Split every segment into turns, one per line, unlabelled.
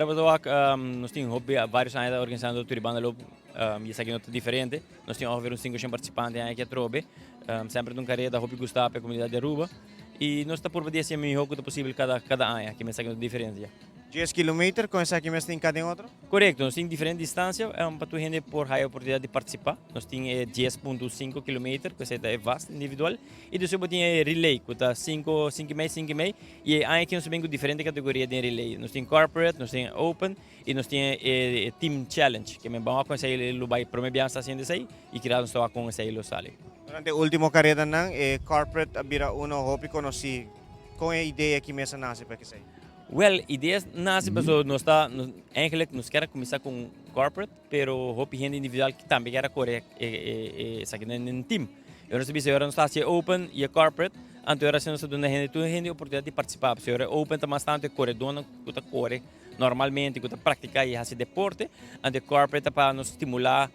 Nós temos vários anos organizando o Banda Lobo, e isso aqui é diferente. Nós temos over uns 500 participantes aqui a Trobe, sempre num carreira da Hobby Gustavo para a comunidade de Aruba. E nós estamos por fazer assim o melhor que possível cada ano, que é aqui diferente.
10 km com essa aqui mesmo em cada outro?
Correto, nós temos diferentes distâncias, para tu gente por a oportunidade de participar. Nós temos 10,5 km, que é vasto, individual, e depois temos relay, que está 5,5, e aqui nós temos diferentes categorias de relay. Nós temos corporate, nós temos open, e nós temos team challenge, que vamos com esse lugar para mim está sendo isso aí, e criar nós com esse lo sale.
Durante a última carreira não, corporate abira uno hobby conheci com a ideia que mesmo nasce para que sei.
Well, ideias nascem, pessoal, nós está, eigenlijk nós queremos começar com corporate, pero hobby gente individual que também quer correr essa aqui no team. Eu não sei se agora nós está se open e corporate, antes era se nós dando gente oportunidade de participar. Se agora open está bastante corredor, que corre normalmente, que praticar e fazer deporte, antes corporate para nos estimular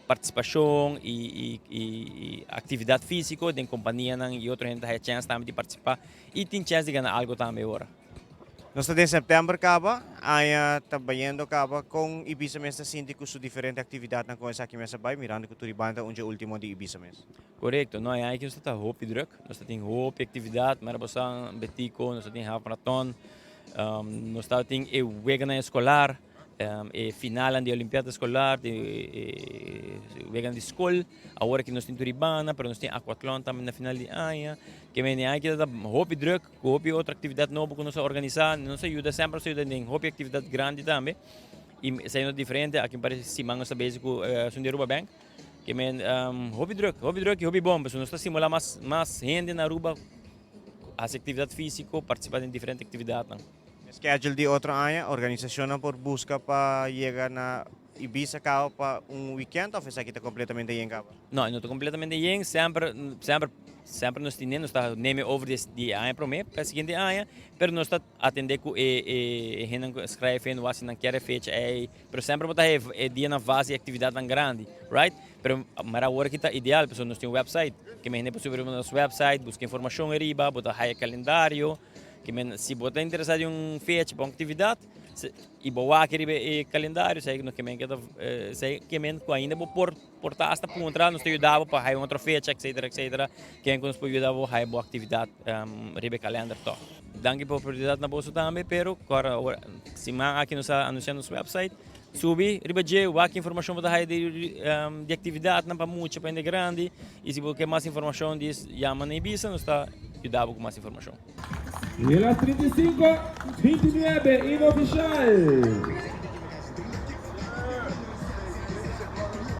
participação e atividade física de companhia e outra gente tem chance também de participar e tem chance de ganhar algo também agora.
Nós estamos em setembro, acaba, aí trabalhando acaba com Ibiza mesmo síndico su diferente atividade na coisa aqui mesmo vai mirando que o Banda onde é o último de Ibiza mesmo.
Correto, nós aqui nós está hope druk, nós temos hope atividade, mas bastante betico, nós temos half marathon, nós temos vegan escolar, final da Olimpiada escolar, vegan de escola, agora que nós temos Turibana, mas nós temos aquatlon também na final de ano. Que vem aqui da hobby druk, hobby outra atividade nova que nós organizamos, nós ajuda sempre em hobby atividade grande também. E sendo diferente, aqui parece que Simão está básico Sunderuba Bank, que vem hobby druk e hobby bom, nós está simular mais gente na Aruba, as atividade física, participar em diferentes atividades.
Schedule de outro ano, a organização por busca para chegar na Ibiza para weekend ou essa aqui está completamente em cabo?
Não está completamente em, sempre nós temos nome over de ano para mim, para o seguinte ano, mas nós está atendendo com gente escrevendo o que não quer fecha, mas sempre botar dia na base de atividade tão grande, right? Mas agora que está ideal, porque nós temos um website, que me pode subir no nosso website, buscar informação arriba, botar calendário, que se você interessado em fecha para uma atividade, e boa aquele calendário, sei que ainda vou portar esta ponta, nos ajudava para uma outra fecha, etc, que nos pode ajudar a boa atividade, ribe calendário to. Danke por oportunidade na bolsa também, pero agora se aqui nos anunciando no website, subi, ribe que informação para de atividade não para muito para grande, e se você quer mais informação disso, chama na Ibiza, nos está ajudando com mais informação.
Y las 35, 29, inoficial.